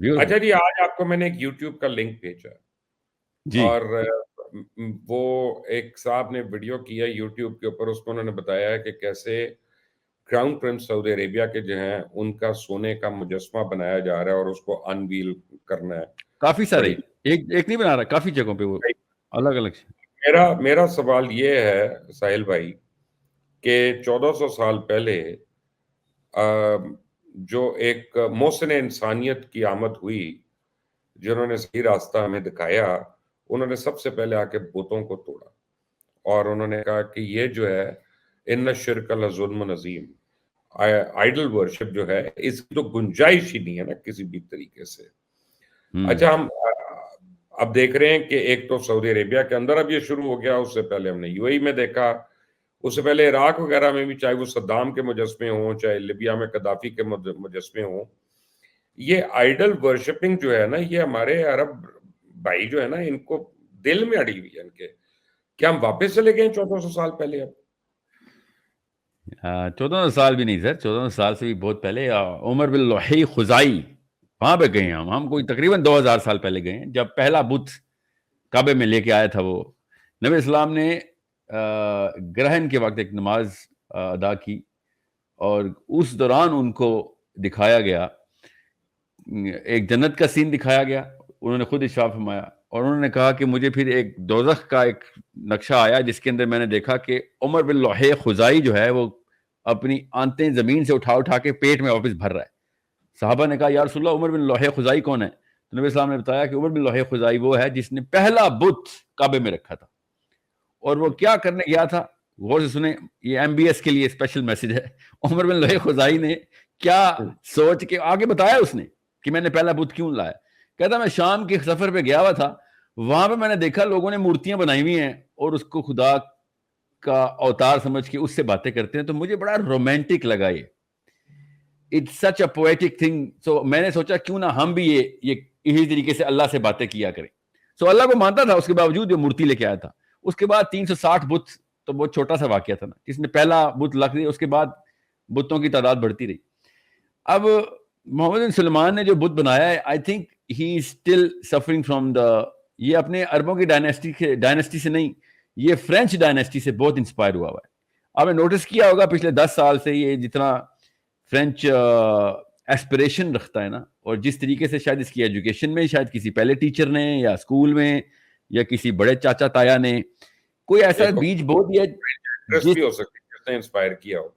اچھا جی، آج آپ کو میں نے ایک یوٹیوب کا لنک بھیجا جی اور وہ ایک صاحب نے ویڈیو کیا یوٹیوب کے اوپر، اس میں انہوں نے بتایا ہے کہ کیسے کراؤن پرنس سعودی عربیہ کے جو ہیں ان کا سونے کا مجسمہ بنایا جا رہا ہے اور اس کو انویل کرنا ہے. کافی سارے، بڑی ایک نہیں بنا رہا، کافی جگہوں پہ وہ الگ الگ. میرا سوال یہ ہے ساحل بھائی کہ 1400 سال پہلے جو ایک محسن انسانیت کی آمد ہوئی، جنہوں نے صحیح راستہ ہمیں دکھایا، انہوں نے سب سے پہلے آ کے بتوں کو توڑا اور انہوں نے کہا کہ یہ جو ہے ان الشرک لظلم عظیم، آئیڈل ورشپ جو ہے اس کی تو گنجائش ہی نہیں ہے نا کسی بھی طریقے سے. اچھا، ہم اب دیکھ رہے ہیں کہ ایک تو سعودی عربیہ کے اندر اب یہ شروع ہو گیا، اس سے پہلے ہم نے یو اے میں دیکھا، اس سے پہلے عراق وغیرہ میں بھی، چاہے وہ صدام کے مجسمے ہوں، چاہے لیبیا میں قذافی کے مجسمے ہوں. یہ آئیڈل ورشپنگ جو ہے نا، یہ ہمارے عرب بھائی جو ہے نا، ان کو دل میں اڑی ہوئی ہے ان کے. کیا ہم واپس چلے گئے 1400 سال پہلے؟ اب 1400 سال بھی نہیں سر، 1400 سال سے بھی بہت پہلے. عمر بن لوحی خزائی، وہاں پہ گئے ہیں ہم کوئی تقریباً 2000 سال پہلے گئے ہیں، جب پہلا بت کعبے میں لے کے آیا تھا. وہ نبی اسلام نے گرہن کے وقت ایک نماز ادا کی اور اس دوران ان کو دکھایا گیا، ایک جنت کا سین دکھایا گیا. انہوں نے خود ارشاد فرمایا اور انہوں نے کہا کہ مجھے پھر ایک دوزخ کا ایک نقشہ آیا جس کے اندر میں نے دیکھا کہ عمر بن لوحی خزائی جو ہے وہ اپنی آنتیں زمین سے اٹھا کے پیٹ میں واپس بھر رہا ہے. صحابہ نے کہا یا رسول اللہ، عمر بن لوحی خزائی کون ہے؟ تو نبی اسلام نے بتایا کہ عمر بن لوحی خزائی وہ ہے جس نے پہلا بت کعبے میں رکھا تھا. اور وہ کیا کرنے گیا تھا، غور سے سنیں، یہ ایم بی ایس کے لیے اسپیشل میسج ہے. عمر بن لوحی خزائی نے کیا سوچ کے آگے بتایا اس نے کہ میں نے پہلا بت کیوں لایا. کہتا میں شام کے سفر پہ گیا ہوا تھا، وہاں پہ میں نے دیکھا لوگوں نے مورتیاں بنائی ہوئی ہیں اور اس کو خدا کا اوتار سمجھ کے اس سے باتیں کرتے ہیں، تو مجھے بڑا رومانٹک لگا یہ. It's such a poetic thing. So میں نے سوچا کیوں نہ ہم بھی یہی طریقے سے اللہ سے باتیں کیا کریں. سو اللہ کو مانتا تھا، اس کے باوجود جو مورتی لے کے آیا تھا. اس کے بعد 360 بت تو بہت چھوٹا سا واقعہ تھا نا، جس نے پہلا بت لکھ دیا، اس کے بعد بتوں کی تعداد بڑھتی رہی. اب محمد بن سلمان نے جو بت بنایا ہے، I think he is still suffering from یہ اپنے عربوں کی ڈائنیسٹی سے نہیں، یہ فرینچ ڈائنیسٹی سے بہت انسپائر ہوا ہے. آپ نے نوٹس کیا ہوگا پچھلے 10 سال سے یہ جتنا فرینچ ایسپریشن رکھتا ہے نا، اور جس طریقے سے شاید اس کی ایجوکیشن میں شاید کسی پہلے ٹیچر نے یا اسکول میں یا کسی بڑے چاچا تایا نے کوئی ایسا بیج بو دیا بھی ہو سکتی ہے جس نے انسپائر کیا ہو.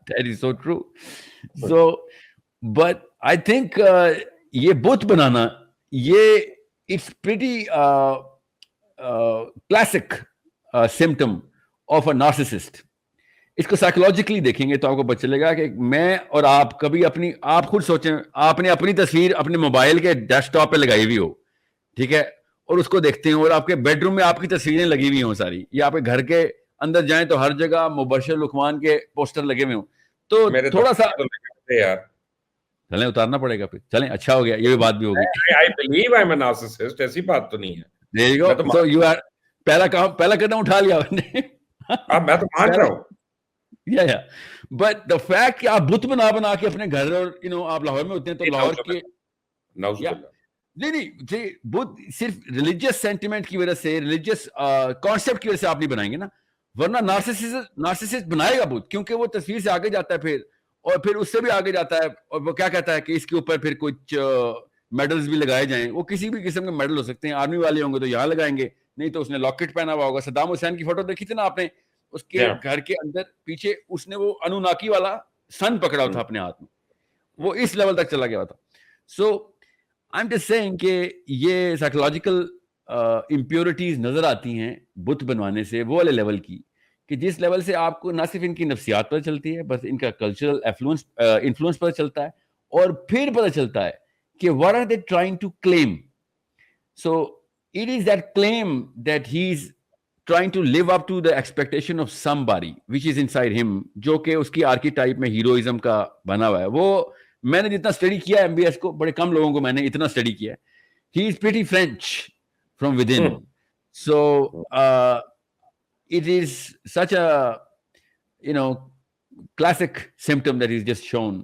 That is so true. So, but I think یہ بت بنانا یہ it's pretty classic symptom of a narcissist. اس کو سائیکولوجیکلی دیکھیں گے تو آپ کو پتہ چلے گا کہ میں اور آپ کبھی آپ خود سوچیں، آپ نے اپنی تصویر اپنے موبائل کے ڈیسک ٹاپ پہ لگائی ہوئی ہو، ٹھیک ہے، اور اس کو دیکھتے ہیں، اور آپ کے بیڈ روم میں آپ کی تصویریں لگی ہوئی ہوں ساری، یا آپ کے گھر کے اندر جائیں تو ہر جگہ مبشر لقمان کے پوسٹر لگے ہوئے ہوں، تو تھوڑا سا یار چلیں اتارنا پڑے گا. پھر چلیں اچھا ہو گیا، یہ بھی بات بھی ہوگی. I believe I'm a narcissist، ایسی بات تو نہیں ہے. There you go. So you are پہلا قدم اٹھا لیا آپ نے. میں تو مان رہا ہوں. But the fact کہ آپ بت بنا کے اپنے گھر، اور آپ لاہور میں ہوتے ہیں تو لاہور کے نہیں بت صرف ریلیجیس سینٹیمنٹ کی وجہ سے، ریلیجیس کانسیپٹ کی وجہ سے آپ نہیں بنائیں گے نا، ورنہ نارسسسٹ بنائے گا بت، کیونکہ وہ تصویر سے آگے جاتا ہے پھر اس سے بھی آگے جاتا ہے، اور وہ کیا کہتا ہے کہ اس کے اوپر پھر کچھ میڈلز بھی لگائے جائیں. وہ کسی بھی قسم کے میڈل ہو سکتے ہیں، آرمی والے ہوں گے تو یہاں لگائیں گے، نہیں تو اس نے لاکٹ پہنا ہوا ہوگا. صدام حسین کی فوٹو دیکھی تھی نا آپ نے، اس کے گھر کے اندر پیچھے اس نے وہ انوناکی والا سن پکڑا تھا اپنے ہاتھ میں، وہ اس لیول تک چلا گیا تھا. سو آئی ایم جسٹ سیئنگ کہ یہ سائیکولوجیکل امپیورٹیز نظر آتی ہیں بت بنوانے سے، وہ والے لیول کی، کہ جس لیول سے آپ کو نہ صرف ان کی نفسیات پتہ چلتی ہے، بس ان کا کلچرل انفلوئنس پتہ چلتا ہے، اور پھر پتہ چلتا ہے کہ what are they trying to claim. So it is that claim that he is trying to live up to the expectation of somebody which is inside him، جو کہ اس کی آرکیٹائپ میں ہیروئزم کا بنا ہوا ہے. وہ میں نے جتنا اسٹڈی کیا ہے ایم بی ایس کو، بڑے کم لوگوں کو میں نے اتنا اسٹڈی کیا ہے. he is pretty French from within. So it is such a classic symptom that is just shown.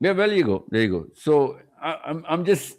yeah, well, there you go. So I'm just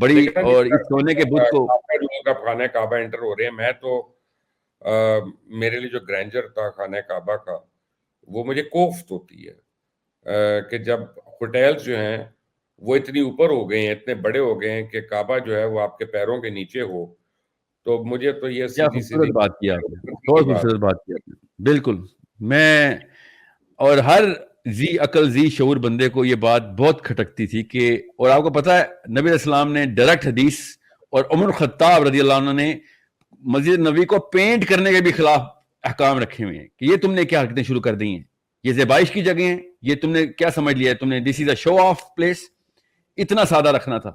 بڑی لیکن اور اس سونے کے بت کو لوگ اب خانہ کعبہ انٹر ہو رہے ہیں. میں تو میرے لیے جو گرینجر تھا خانہ کعبہ کا وہ مجھے کوفت ہوتی ہے کہ جب ہوٹلز جو ہیں وہ اتنی اوپر ہو گئے ہیں, اتنے بڑے ہو گئے ہیں کہ کعبہ جو ہے وہ آپ کے پیروں کے نیچے ہو, تو مجھے تو یہ کیا خوبصورت بات کی آپ نے, بہت خوبصورت بات کی آپ نے. بالکل, میں اور ہر ذی عقل ذی شعور بندے کو یہ بات بہت کھٹکتی تھی کہ, اور آپ کو پتا ہے نبی علیہ السلام نے ڈائریکٹ حدیث, اور عمر خطاب رضی اللہ عنہ نے مسجد نبی کو پینٹ کرنے کے بھی خلاف احکام رکھے ہوئے ہیں کہ یہ تم نے کیا حرکتیں شروع کر دی ہیں, یہ زیبائش کی جگہ ہیں, یہ تم نے کیا سمجھ لیا ہے, تم نے دس از اے شو آف پلیس. اتنا سادہ رکھنا تھا.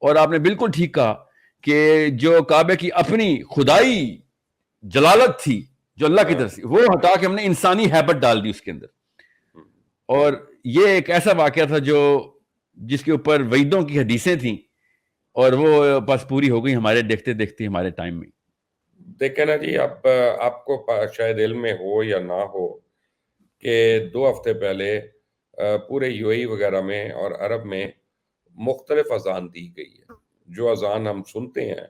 اور آپ نے بالکل ٹھیک کہا کہ جو کعبے کی اپنی خدائی جلالت تھی جو اللہ کی طرف سے, وہ ہٹا کے ہم نے انسانی ہیبٹ ڈال دی اس کے اندر. اور یہ ایک ایسا واقعہ تھا جو جس کے اوپر وعیدوں کی حدیثیں تھیں, اور وہ بس پوری ہو گئی ہمارے دیکھتے دیکھتے ہمارے ٹائم میں. دیکھیں نا جی, اب آپ کو شاید علم میں ہو یا نہ ہو کہ 2 ہفتے پہلے پورے یو اے ای وغیرہ میں اور عرب میں مختلف اذان دی گئی ہے. جو اذان ہم سنتے ہیں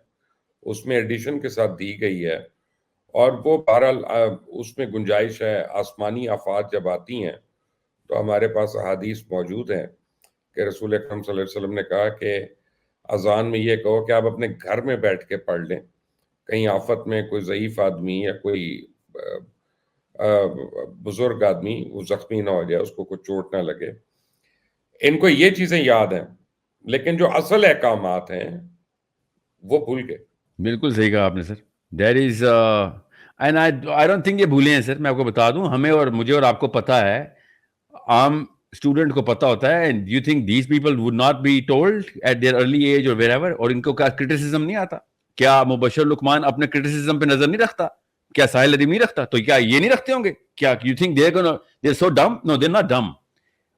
اس میں ایڈیشن کے ساتھ دی گئی ہے, اور وہ بہرحال اس میں گنجائش ہے. آسمانی آفات جب آتی ہیں تو ہمارے پاس احادیث موجود ہیں کہ رسول اکرم صلی اللہ علیہ وسلم نے کہا کہ اذان میں یہ کہو کہ آپ اپنے گھر میں بیٹھ کے پڑھ لیں, کہیں آفت میں کوئی ضعیف آدمی یا کوئی بزرگ آدمی وہ زخمی نہ ہو جائے, اس کو کوئی چوٹ نہ لگے. ان کو یہ چیزیں یاد ہیں, لیکن جو اصل احکامات ہیں وہ بھول گئے. بالکل صحیح کہا آپ نے sir. There is and I don't think یہ بھولے ہیں سر. میں آپ کو بتا دوں, ہمیں اور مجھے اور آپ کو پتا ہے, عام اسٹوڈنٹ کو پتا ہوتا ہے. And you think these people would not be told at their early age اور ویئر ایور, اور ان کو کیا کرٹیسزم نہیں آتا؟ کیا مبشر لقمان اپنے کرٹیسزم پہ نظر نہیں رکھتا؟ کیا ساحل ندیم نہیں رکھتا؟ تو کیا یہ نہیں رکھتے ہوں گے؟ کیا you think they are so dumb? No, they are not dumb.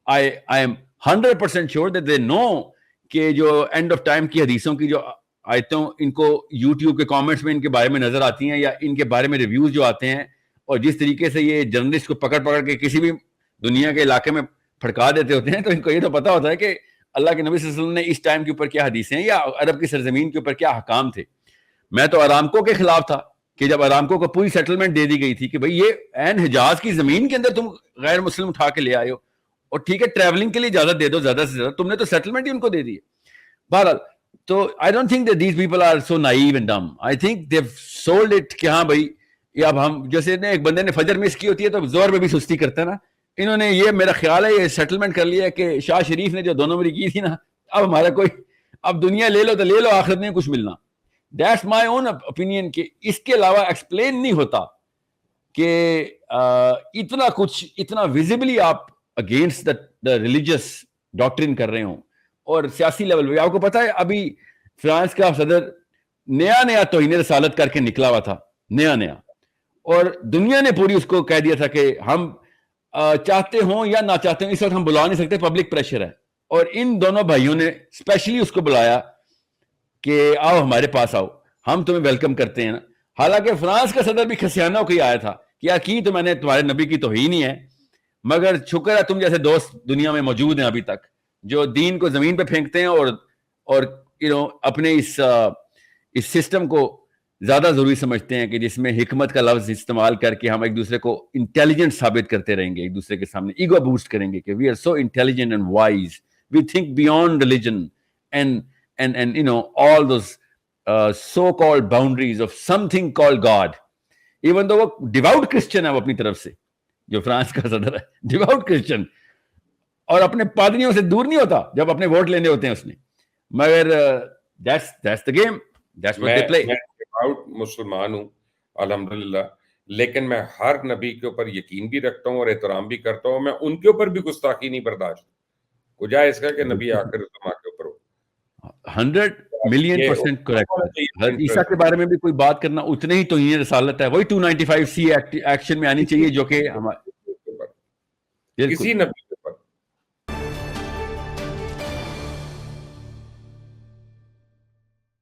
I am 100% sure that they know کہ جو اینڈ آف ٹائم کی حدیثوں کی جو آیتوں ان کو یوٹیوب کے کامنٹس میں ان کے بارے میں نظر آتی ہیں, یا ان کے بارے میں ریویوز جو آتے ہیں, اور جس طریقے سے یہ جرنلسٹ کو پکڑ پکڑ کے کسی بھی دنیا کے علاقے میں پھڑکا دیتے ہوتے ہیں, تو ان کو یہ تو پتا ہوتا ہے کہ اللہ کے نبی صلی اللہ علیہ وسلم نے اس ٹائم کے اوپر کیا حدیثیں ہیں, یا عرب کی سرزمین کے اوپر کیا حکام تھے. میں تو ارامکو کے خلاف تھا کہ جب ارامکو کو پوری سیٹلمنٹ دے دی گئی تھی کہ بھئی یہ عین حجاز کی زمین کے اندر تم غیر مسلم اٹھا کے لے آئے ہو, اور ٹھیک ہے ٹریولنگ کے لیے اجازت دے دو زیادہ سے زیادہ, تم نے تو سیٹلمنٹ ہی ان کو دے دی ہے. بہرحال تو I don't think that these people are so naive and dumb. I think they've sold it کہ ہاں بھائی یہ اب ہم جیسے ایک بندے نے فجر مس کی ہوتی ہے تو زور میں بھی سستی کرتا ہے نا, انہوں نے یہ میرا خیال ہے یہ سیٹلمنٹ کر لیا کہ شاہ شریف نے جو 2 نمبری کی تھی نا, اب ہمارا کوئی اب دنیا لے لو تو لے لو, آخرت میں کچھ ملنا. That's my own opinion کہ اس کے علاوہ ایکسپلین نہیں ہوتا کہ اتنا کچھ اتنا ویزیبلی آپ اگینسٹ دا ریلیجیس ڈاکٹرن کر رہے ہوں. اور سیاسی لیول پہ آپ کو پتا ہے ابھی فرانس کا صدر نیا توہین رسالت کر کے نکلا ہوا تھا, نیا, اور دنیا نے پوری اس کو کہہ دیا تھا کہ ہم چاہتے ہوں یا نہ چاہتے ہوں اس وقت ہم بلا نہیں سکتے, پبلک پریشر ہے. اور ان دونوں بھائیوں نے اسپیشلی اس کو بلایا کہ آؤ ہمارے پاس آؤ, ہم تمہیں ویلکم کرتے ہیں نا. حالانکہ فرانس کا صدر بھی کھسیانہ ہو کے آیا تھا کہ یار کی تو میں نے تمہارے نبی کی توہین ہی ہے, مگر شکر ہے تم جیسے دوست دنیا میں موجود ہیں ابھی تک جو دین کو زمین پہ پھینکتے ہیں اور اپنے اس سسٹم کو زیادہ ضروری سمجھتے ہیں کہ جس میں حکمت کا لفظ استعمال کر کے ہم ایک دوسرے کو انٹیلیجنٹ ثابت کرتے رہیں گے, ایک دوسرے کے سامنے ایگو بوسٹ کریں گے کہ we are so intelligent and wise, we think beyond religion and all those so called boundaries of something called God. Even though وہ ڈیواؤٹ کرسچن ہے وہ اپنی طرف سے, جو فرانس کا صدر ہے ڈیواؤٹ کرسچن, اور اپنے پادریوں سے دور نہیں ہوتا جب اپنے ووٹ لینے ہوتے ہیں اس نے, مگر that's the game, that's what they play. میں ڈیواؤٹ مسلمان ہوں الحمدللہ, لیکن میں ہر نبی کے اوپر یقین بھی رکھتا ہوں اور احترام بھی کرتا ہوں. میں ان کے اوپر بھی گستاخی نہیں برداشت, کجا اس کا کہ نبی آخر زمان کے اوپر ہو. 100,000,000% کریکٹ. حضرت عیسیٰ کے بارے میں بھی کوئی بات کرنا اتنے ہی توہین رسالت ہے, وہی 295C ایکشن میں آنی چاہیے جو کہ کسی نبی